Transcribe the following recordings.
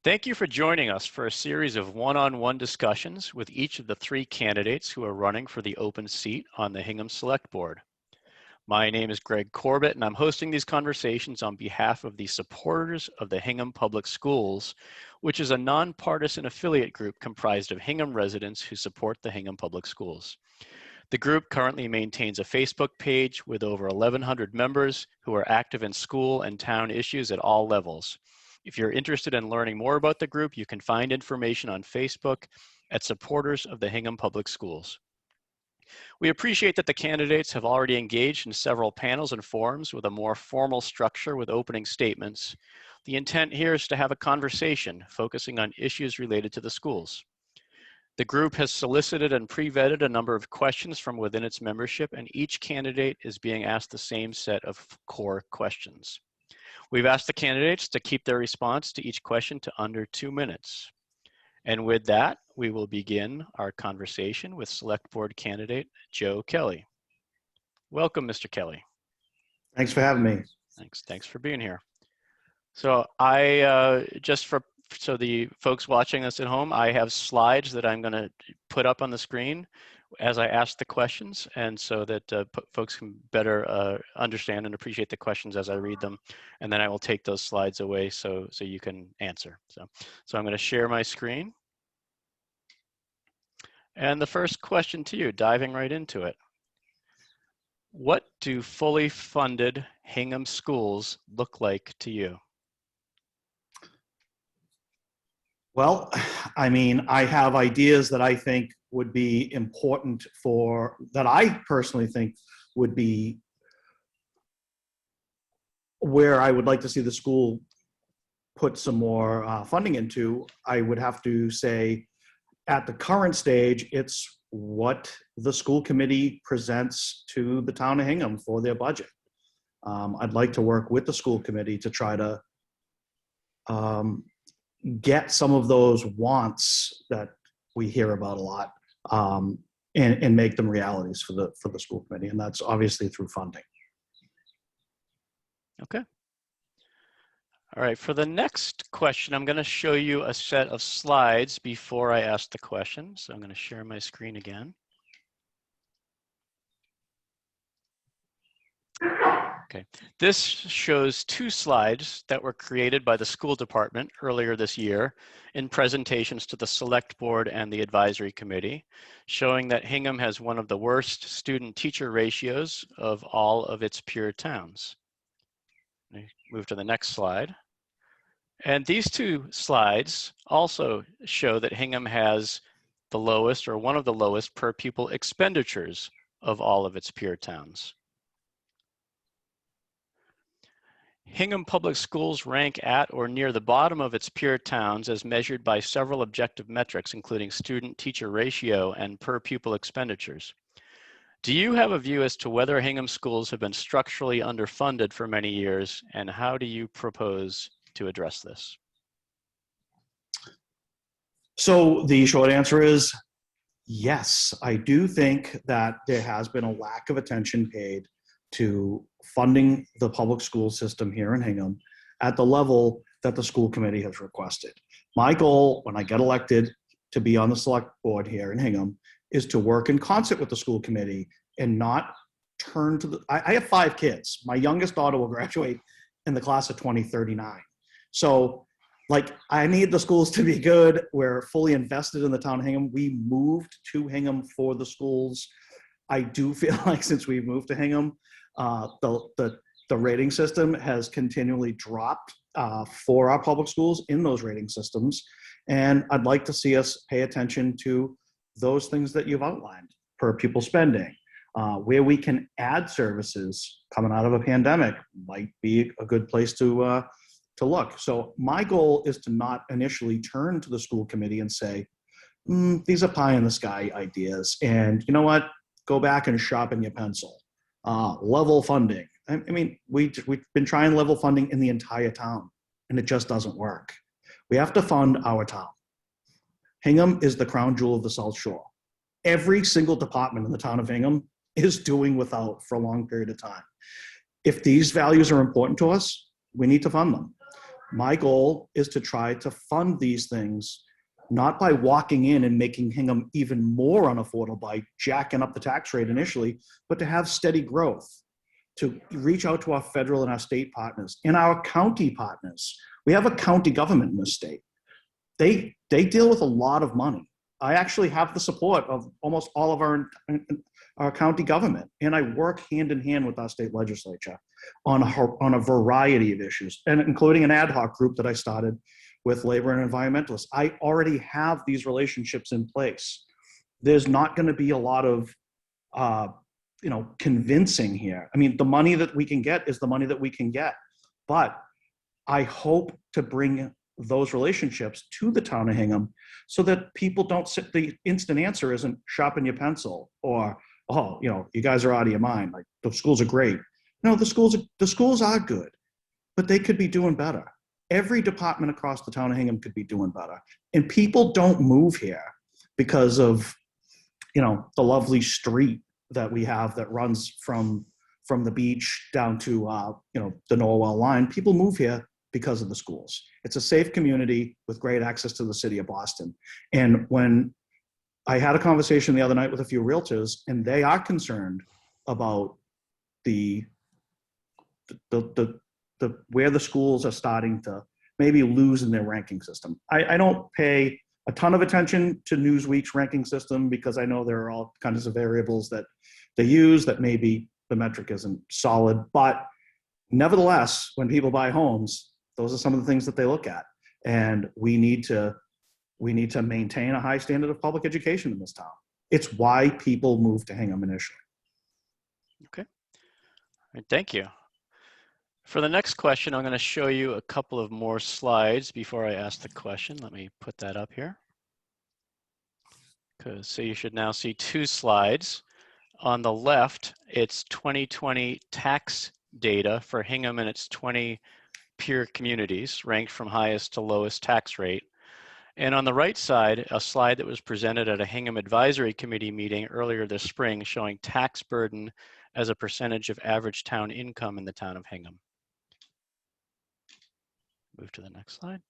Thank you for joining us for a series of one-on-one discussions with each of the three candidates who are running for the open seat on the Hingham Select Board. My name is Greg Corbett, and I'm hosting these conversations on behalf of the supporters of the Hingham Public Schools, which is a nonpartisan affiliate group comprised of Hingham residents who support the Hingham Public Schools. The group currently maintains a Facebook page with over 1,100 members who are active in school and town issues at all levels. If you're interested in learning more about the group, you can find information on Facebook at Supporters of the Hingham Public Schools. We appreciate that the candidates have already engaged in several panels and forums with a more formal structure with opening statements. The intent here is to have a conversation focusing on issues related to the schools. The group has solicited and pre-vetted a number of questions from within its membership, and each candidate is being asked the same set of core questions. We've asked the candidates to keep their response to each question to under 2 minutes. And with that, we will begin our conversation with Select Board candidate Joe Kelly. Welcome, Mr. Kelly. Thanks for having me. Thanks for being here. So so the folks watching us at home, I have slides that I'm going to put up on the screen as I ask the questions, and so that folks can better understand and appreciate the questions as I read them. And then I will take those slides away so you can answer. So I'm going to share my screen. And the first question to you, diving right into it. What do fully funded Hingham schools look like to you? Well, I mean, I have ideas that I think would be important that I personally think would be where I would like to see the school put some more funding into. I would have to say at the current stage, it's what the school committee presents to the town of Hingham for their budget. I'd like to work with the school committee to try to get some of those wants that we hear about a lot and make them realities for the school committee, and that's obviously through funding. Okay. All right, for the next question, I'm going to show you a set of slides before I ask the question. So I'm going to share my screen again. Okay, this shows 2 slides that were created by the school department earlier this year in presentations to the Select Board and the Advisory Committee, showing that Hingham has one of the worst student-teacher ratios of all of its peer towns. Move to the next slide. And these 2 slides also show that Hingham has the lowest or one of the lowest per pupil expenditures of all of its peer towns. Hingham Public Schools rank at or near the bottom of its peer towns as measured by several objective metrics, including student-teacher ratio and per pupil expenditures. Do you have a view as to whether Hingham schools have been structurally underfunded for many years, and how do you propose to address this? So the short answer is yes. I do think that there has been a lack of attention paid to funding the public school system here in Hingham at the level that the school committee has requested. My goal when I get elected to be on the select board here in Hingham is to work in concert with the school committee and not turn to I have 5 kids. My youngest daughter will graduate in the class of 2039. So like, I need the schools to be good. We're fully invested in the town of Hingham. We moved to Hingham for the schools. I do feel like since we moved to Hingham, the rating system has continually dropped for our public schools in those rating systems. And I'd like to see us pay attention to those things that you've outlined, per pupil spending, where we can add services coming out of a pandemic might be a good place to look. So my goal is to not initially turn to the school committee and say, these are pie in the sky ideas. And you know what? Go back and sharpen your pencil. Level funding. I mean, we've been trying level funding in the entire town, and it just doesn't work. We have to fund our town. Hingham is the crown jewel of the South Shore. Every single department in the town of Hingham is doing without for a long period of time. If these values are important to us, we need to fund them. My goal is to try to fund these things, not by walking in and making Hingham even more unaffordable by jacking up the tax rate initially, but to have steady growth, to reach out to our federal and our state partners and our county partners. We have a county government in this state. They deal with a lot of money. I actually have the support of almost all of our county government, and I work hand in hand with our state legislature on a variety of issues, and including an ad hoc group that I started with labor and environmentalists. I already have these relationships in place. There's not going to be a lot of convincing here. I mean, the money that we can get is the money that we can get, but I hope to bring those relationships to the town of Hingham so that people don't sit, the instant answer isn't sharpen your pencil or, oh, you guys are out of your mind. Like, the schools are great. No, the schools are good, but they could be doing better. Every department across the town of Hingham could be doing better. And people don't move here because of, the lovely street that we have that runs from the beach down to, the Norwell line. People move here because of the schools. It's a safe community with great access to the city of Boston. And when I had a conversation the other night with a few realtors, and they are concerned about the where the schools are starting to maybe lose in their ranking system. I don't pay a ton of attention to Newsweek's ranking system because I know there are all kinds of variables that they use that maybe the metric isn't solid. But nevertheless, when people buy homes, those are some of the things that they look at. And we need to maintain a high standard of public education in this town. It's why people move to Hingham initially. Okay. All right, thank you. For the next question, I'm going to show you a couple of more slides before I ask the question. Let me put that up here. So you should now see two slides. On the left, it's 2020 tax data for Hingham and its 20 peer communities, ranked from highest to lowest tax rate. And on the right side, a slide that was presented at a Hingham Advisory Committee meeting earlier this spring showing tax burden as a percentage of average town income in the town of Hingham. Move to the next slide.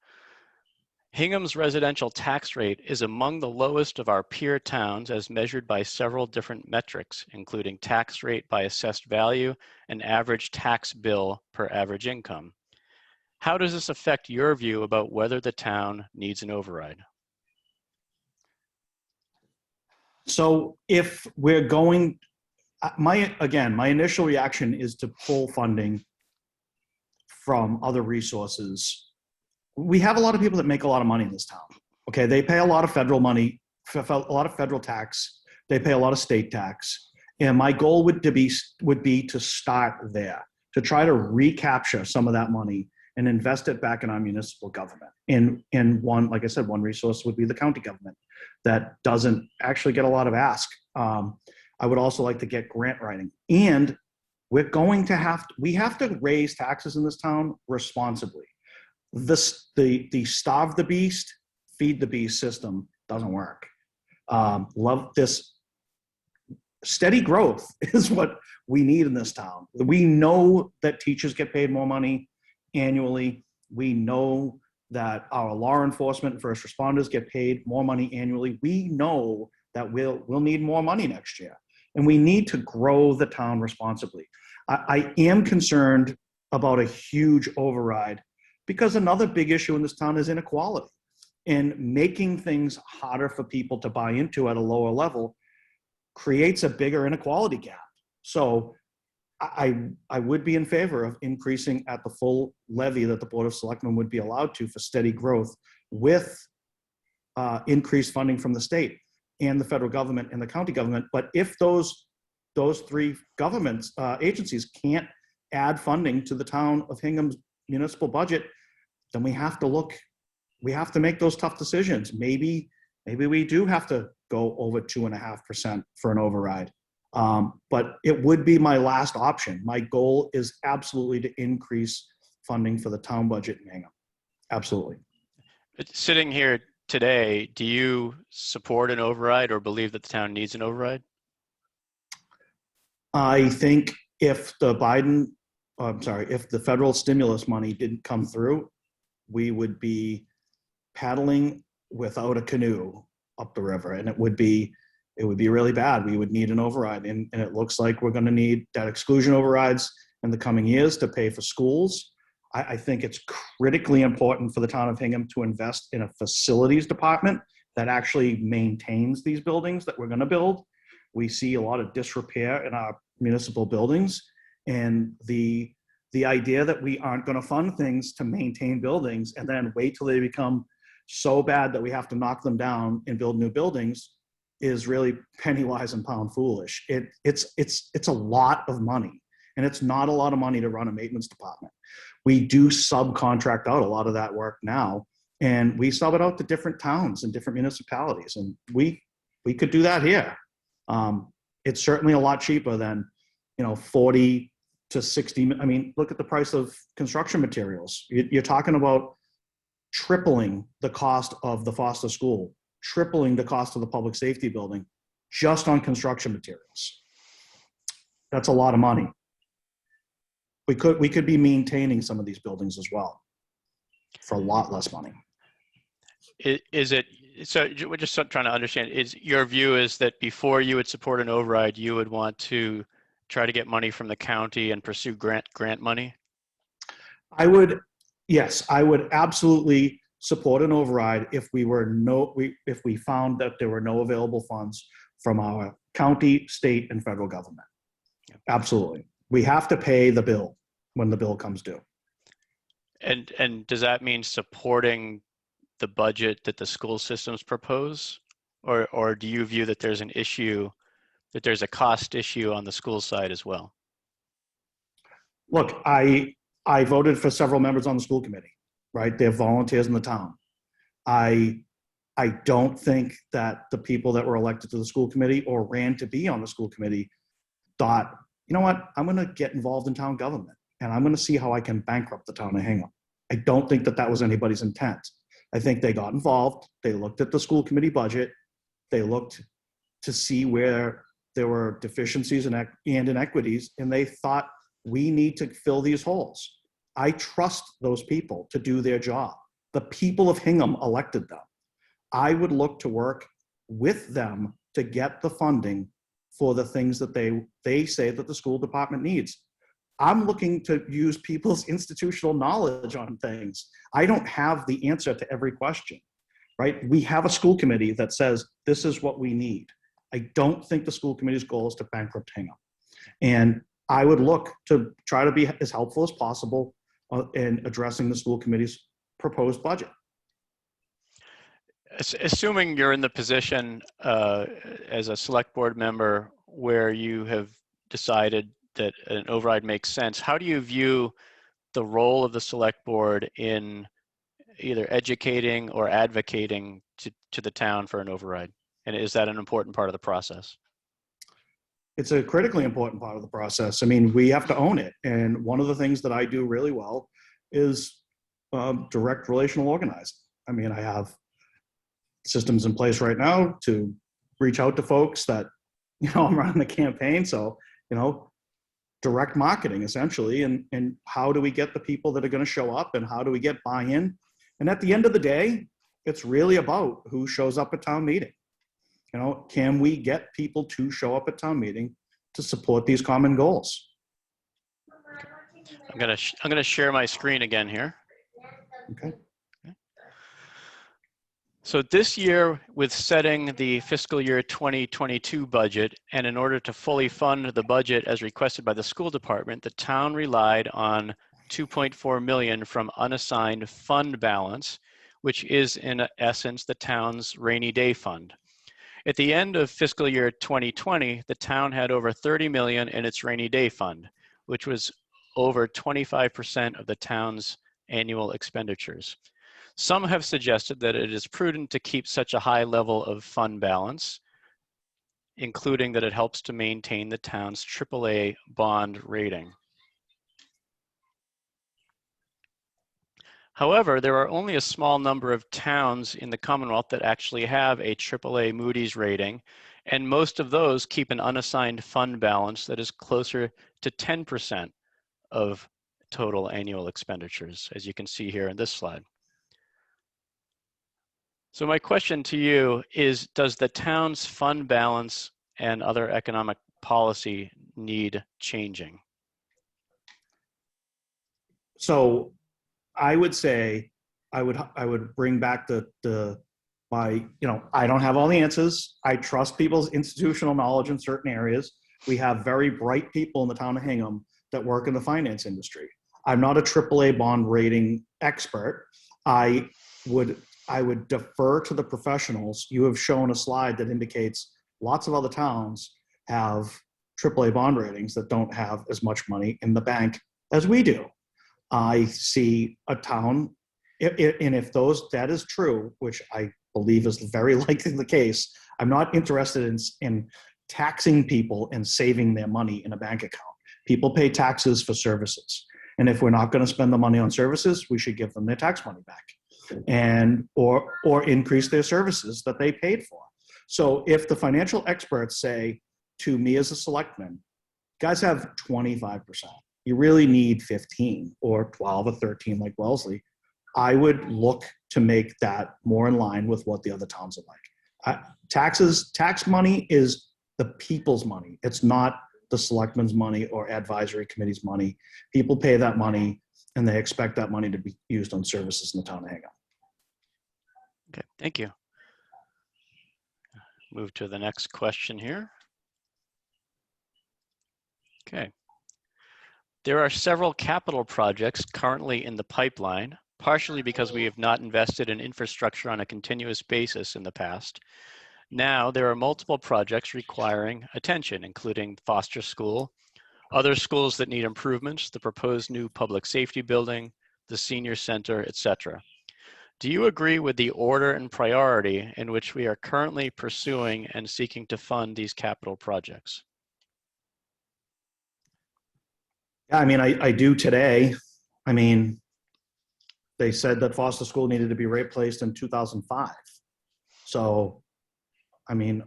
Hingham's residential tax rate is among the lowest of our peer towns as measured by several different metrics, including tax rate by assessed value and average tax bill per average income. How does this affect your view about whether the town needs an override? So if we're going, my initial reaction is to pull funding from other resources. We have a lot of people that make a lot of money in this town. Okay, they pay a lot of federal money, a lot of federal tax. They pay a lot of state tax. And my goal would be to start there, to try to recapture some of that money and invest it back in our municipal government. And one, like I said, one resource would be the county government that doesn't actually get a lot of ask. I would also like to get grant writing. And we have to raise taxes in this town responsibly. The starve the beast, feed the beast system doesn't work. Love this. Steady growth is what we need in this town. We know that teachers get paid more money annually. We know that our law enforcement and first responders get paid more money annually. We know that we'll need more money next year, and we need to grow the town responsibly. I am concerned about a huge override because another big issue in this town is inequality, and making things harder for people to buy into at a lower level creates a bigger inequality gap. So I would be in favor of increasing at the full levy that the Board of Selectmen would be allowed to for steady growth with increased funding from the state and the federal government and the county government. But if those three governments, agencies can't add funding to the town of Hingham's municipal budget, then we have to make those tough decisions. Maybe we do have to go over 2.5% for an override. But it would be my last option. My goal is absolutely to increase funding for the town budget in Hingham. Absolutely. Sitting here today, do you support an override or believe that the town needs an override? I think if the federal stimulus money didn't come through, we would be paddling without a canoe up the river, and it would be really bad. We would need an override, and it looks like we're going to need debt exclusion overrides in the coming years to pay for schools. I think it's critically important for the town of Hingham to invest in a facilities department that actually maintains these buildings that we're going to build. We see a lot of disrepair in our municipal buildings, and the idea that we aren't going to fund things to maintain buildings and then wait till they become so bad that we have to knock them down and build new buildings is really penny wise and pound foolish. It's a lot of money, and it's not a lot of money to run a maintenance department. We do subcontract out a lot of that work now, and we sub it out to different towns and different municipalities, and we could do that here. It's certainly a lot cheaper than 40 to 60. I mean, look at the price of construction materials. You're talking about tripling the cost of the Foster School, tripling the cost of the public safety building just on construction materials. That's a lot of money. We could be maintaining some of these buildings as well for a lot less money. Is it, so we're just trying to understand, is your view is that before you would support an override, you would want to try to get money from the county and pursue grant money? Yes, I would absolutely support an override if we found that there were no available funds from our county, state, and federal government. Absolutely. We have to pay the bill when the bill comes due. And does that mean supporting the budget that the school systems propose? Or do you view that there's an issue, that there's a cost issue on the school side as well? Look, I voted for several members on the school committee, right? They're volunteers in the town. I don't think that the people that were elected to the school committee or ran to be on the school committee thought, you know what, I'm going to get involved in town government and I'm going to see how I can bankrupt the town of Hingham. I don't think that was anybody's intent. I think they got involved. They looked at the school committee budget. They looked to see where there were deficiencies and inequities, and they thought, we need to fill these holes. I trust those people to do their job. The people of Hingham elected them. I would look to work with them to get the funding for the things that they say that the school department needs. I'm looking to use people's institutional knowledge on things. I don't have the answer to every question, right? We have a school committee that says, this is what we need. I don't think the school committee's goal is to bankrupt Hingham. And I would look to try to be as helpful as possible in addressing the school committee's proposed budget. Assuming you're in the position as a select board member where you have decided that an override makes sense, how do you view the role of the select board in either educating or advocating to the town for an override? And is that an important part of the process? It's a critically important part of the process. I mean, we have to own it. And one of the things that I do really well is direct relational organizing. I mean, I have systems in place right now to reach out to folks that, I'm running the campaign. So, direct marketing essentially. And how do we get the people that are going to show up and how do we get buy-in? And at the end of the day, it's really about who shows up at town meeting. Can we get people to show up at town meeting to support these common goals? I'm gonna share my screen again here. Okay. So this year, with setting the fiscal year 2022 budget, and in order to fully fund the budget as requested by the school department, the town relied on $2.4 million from unassigned fund balance, which is in essence the town's rainy day fund. At the end of fiscal year 2020, the town had over $30 million in its rainy day fund, which was over 25% of the town's annual expenditures. Some have suggested that it is prudent to keep such a high level of fund balance, including that it helps to maintain the town's AAA bond rating. However, there are only a small number of towns in the Commonwealth that actually have a AAA Moody's rating, and most of those keep an unassigned fund balance that is closer to 10% of total annual expenditures, as you can see here in this slide. So my question to you is, does the town's fund balance and other economic policy need changing? So I would say I would bring back I don't have all the answers. I trust people's institutional knowledge in certain areas. We have very bright people in the town of Hingham that work in the finance industry. I'm not a AAA bond rating expert. I would I would defer to the professionals. You have shown a slide that indicates lots of other towns have AAA bond ratings that don't have as much money in the bank as we do. I see a town, and if that is true, which I believe is very likely the case, I'm not interested in taxing people and saving their money in a bank account. People pay taxes for services. And if we're not going to spend the money on services, we should give them their tax money back and or increase their services that they paid for. So if the financial experts say to me as a selectman, guys have 25%, you really need 15 or 12 or 13 like Wellesley, I would look to make that more in line with what the other towns are like. Tax money is the people's money. It's not the selectmen's money or advisory committee's money. People pay that money and they expect that money to be used on services in the town of Hingham. Okay, thank you. Move to the next question here. Okay. There are several capital projects currently in the pipeline, partially because we have not invested in infrastructure on a continuous basis in the past. Now, there are multiple projects requiring attention, including Foster School, other schools that need improvements, the proposed new public safety building, the senior center, etc. Do you agree with the order and priority in which we are currently pursuing and seeking to fund these capital projects? Yeah, I mean, I do today. I mean, they said that Foster School needed to be replaced in 2005. So, I mean,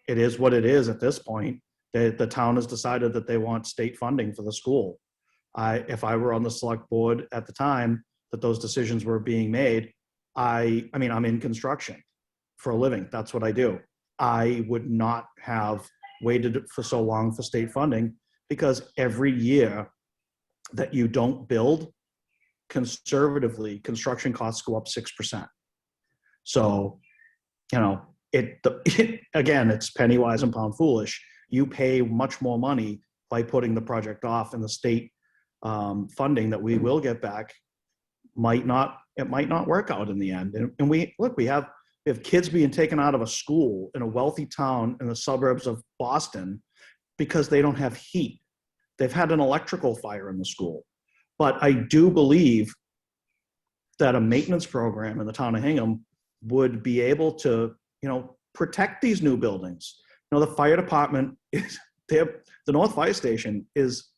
it is what it is at this point. The town has decided that they want state funding for the school. If I were on the select board at the time that those decisions were being made, I mean, I'm in construction for a living. That's what I do. I would not have waited for so long for state funding, because every year that you don't build, conservatively, construction costs go up 6%. So, you know, again, it's penny wise and pound foolish. You pay much more money by putting the project off, and the state funding that we will get back might not work out in the end. And we have kids being taken out of a school in a wealthy town in the suburbs of Boston because they don't have heat. They've had an electrical fire in the school. But I do believe that a maintenance program in the town of Hingham would be able to, protect these new buildings. The fire department the North Fire Station is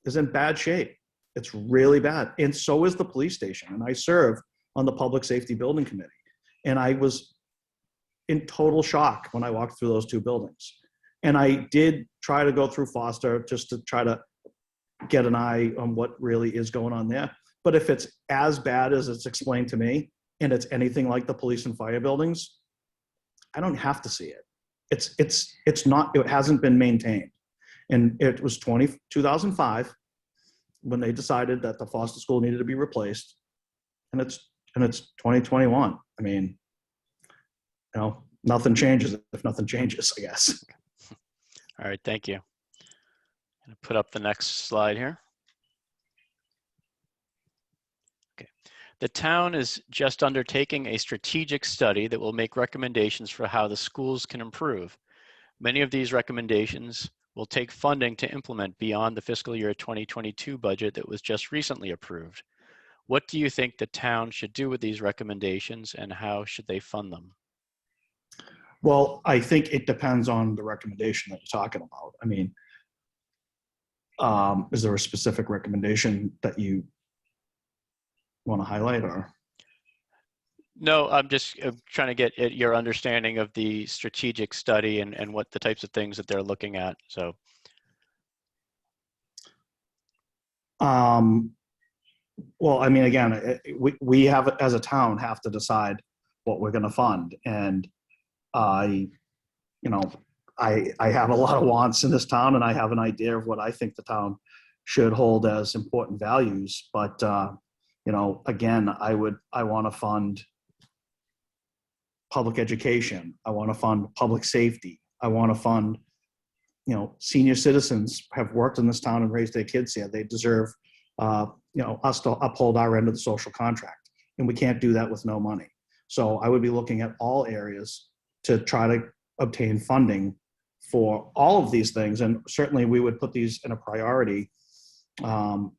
in bad shape. It's really bad. And so is the police station. And I serve on the Public Safety Building Committee. And I was in total shock when I walked through those two buildings. And I did try to go through Foster just to try to get an eye on what really is going on there. But if it's as bad as it's explained to me, and it's anything like the police and fire buildings, I don't have to see it. It's not, it hasn't been maintained. And it was 2005 when they decided that the Foster School needed to be replaced. And it's 2021. I mean, nothing changes if nothing changes, I guess. All right, thank you. I'm going to put up the next slide here. Okay. The town is just undertaking a strategic study that will make recommendations for how the schools can improve. Many of these recommendations will take funding to implement beyond the fiscal year 2022 budget that was just recently approved. What do you think the town should do with these recommendations, and how should they fund them? Well, I think it depends on the recommendation that you're talking about. I mean, is there a specific recommendation that you want to highlight, or? No, I'm just trying to get at your understanding of the strategic study and what the types of things that they're looking at. So, well, I mean, again, we have, as a town, have to decide what we're going to fund. And I, you know, I have a lot of wants in this town, and I have an idea of what I think the town should hold as important values. But, you know, again, I want to fund public education. I want to fund public safety. I want to fund, you know, senior citizens have worked in this town and raised their kids here. They deserve, you know, us to uphold our end of the social contract. And we can't do that with no money. So I would be looking at all areas to try to obtain funding for all of these things. And certainly we would put these in a priority, you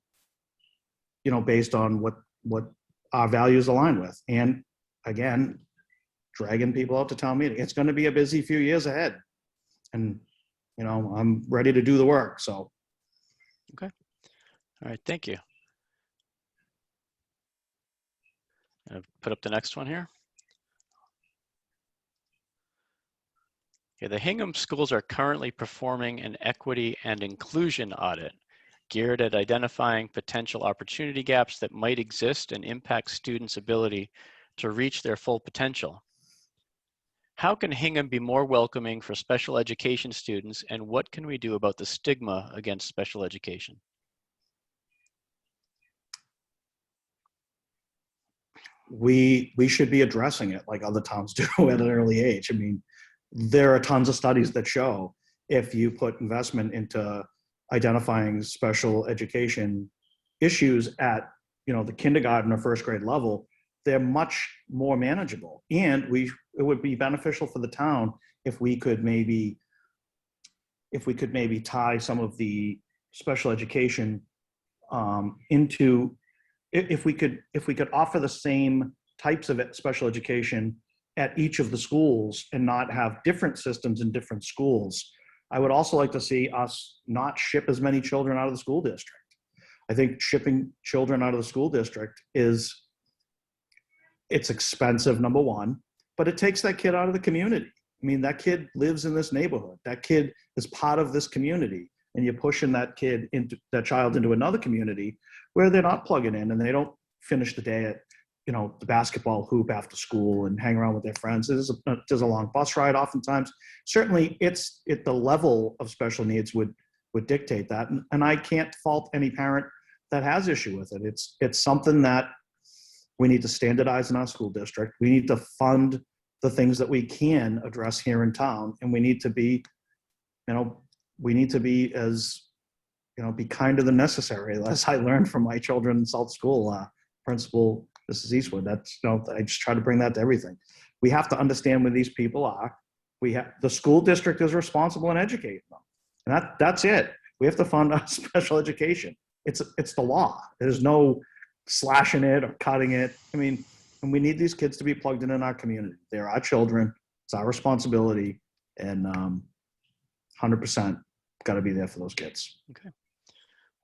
know, based on what our values align with. And again, dragging people out to town meeting. It's going to be a busy few years ahead. And, you know, I'm ready to do the work, so. Okay. All right, thank you. I'll put up the next one here. Okay, the Hingham schools are currently performing an equity and inclusion audit geared at identifying potential opportunity gaps that might exist and impact students' ability to reach their full potential. How can Hingham be more welcoming for special education students, and what can we do about the stigma against special education? We should be addressing it like other towns do at an early age. I mean, there are tons of studies that show if you put investment into identifying special education issues at, you know, the kindergarten or first grade level, they're much more manageable. And it would be beneficial for the town if we could maybe tie some of the special education into, if we could offer the same types of special education at each of the schools and not have different systems in different schools. I would also like to see us not ship as many children out of the school district. I think shipping children out of the school district it's expensive, number one, but it takes that kid out of the community. I mean, that kid lives in this neighborhood. That kid is part of this community, and you're pushing that child into another community where they're not plugging in and they don't finish the day at, you know, the basketball hoop after school and hang around with their friends. There's a long bus ride oftentimes. Certainly the level of special needs would dictate that. And I can't fault any parent that has issue with it. It's something that we need to standardize in our school district. We need to fund the things that we can address here in town. And we need to be, you know, as, you know, be kinder than necessary. As I learned from my children in South School, Principal Mrs. Eastwood, that's, you know, I just try to bring that to everything. We have to understand where these people are. The school district is responsible in educating them. And that's it. We have to fund our special education. It's the law. There's no slashing it or cutting it. I mean, and we need these kids to be plugged in our community. They're our children. It's our responsibility. And 100% got to be there for those kids. Okay.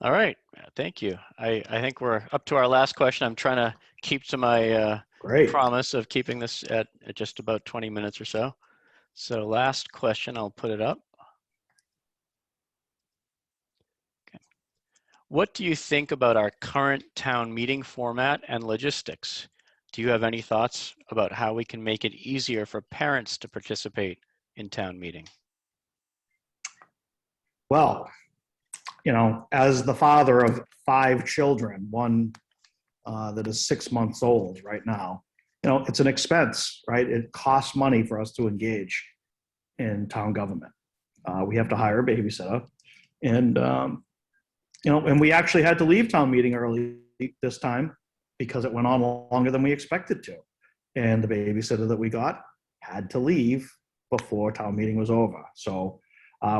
All right. Thank you. I think we're up to our last question. I'm trying to keep to my promise of keeping this at just about 20 minutes or so. So last question, I'll put it up. Okay. What do you think about our current town meeting format and logistics? Do you have any thoughts about how we can make it easier for parents to participate in town meeting? Well, you know, as the father of 5 children, one that is 6 months old right now, you know, it's an expense, right? It costs money for us to engage in town government. We have to hire a babysitter, and you know, and we actually had to leave town meeting early this time because it went on longer than we expected to, and the babysitter that we got had to leave before town meeting was over. So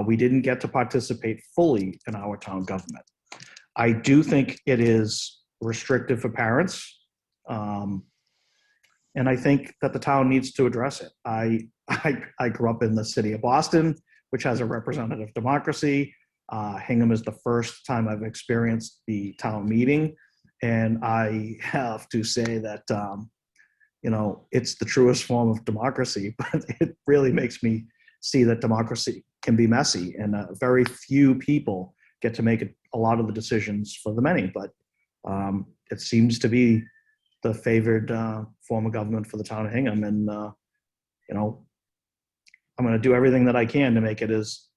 we didn't get to participate fully in our town government. I do think it is restrictive for parents. And I think that the town needs to address it. I grew up in the city of Boston, which has a representative democracy. Hingham is the first time I've experienced the town meeting. And I have to say that, you know, it's the truest form of democracy, but it really makes me see that democracy can be messy, and very few people get to make a lot of the decisions for the many. But it seems to be the favored form of government for the town of Hingham. And, I'm going to do everything that I can to make it as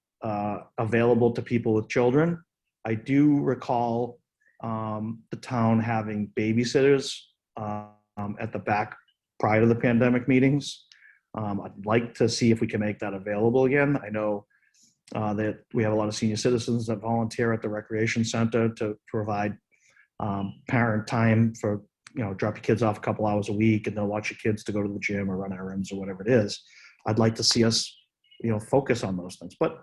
available to people with children. I do recall the town having babysitters at the back prior to the pandemic meetings. I'd like to see if we can make that available again. I know that we have a lot of senior citizens that volunteer at the recreation center to provide parent time for, drop your kids off a couple hours a week and they'll watch your kids to go to the gym or run errands or whatever it is. I'd like to see us, focus on those things. But,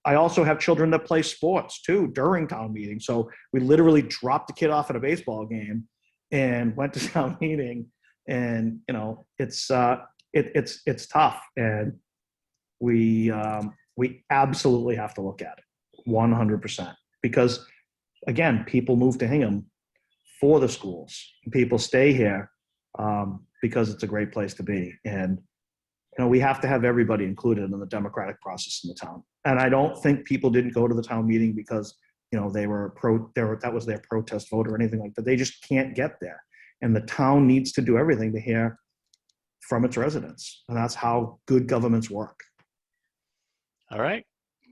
I also have children that play sports too during town meeting. So we literally dropped the kid off at a baseball game and went to town meeting. And, it's tough. And we absolutely have to look at it 100%, because again, people move to Hingham for the schools. People stay here because it's a great place to be. And, we have to have everybody included in the democratic process in the town. And I don't think people didn't go to the town meeting because, that was their protest vote or anything like that. They just can't get there. And the town needs to do everything to hear from its residents. And that's how good governments work. All right.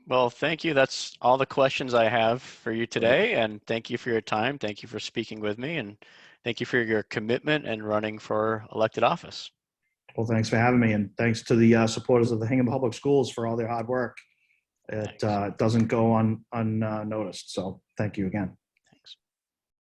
Well, thank you. That's all the questions I have for you today. And thank you for your time. Thank you for speaking with me. And thank you for your commitment and running for elected office. Well, thanks for having me. And thanks to the supporters of the Hingham Public Schools for all their hard work. It doesn't go unnoticed. So thank you again.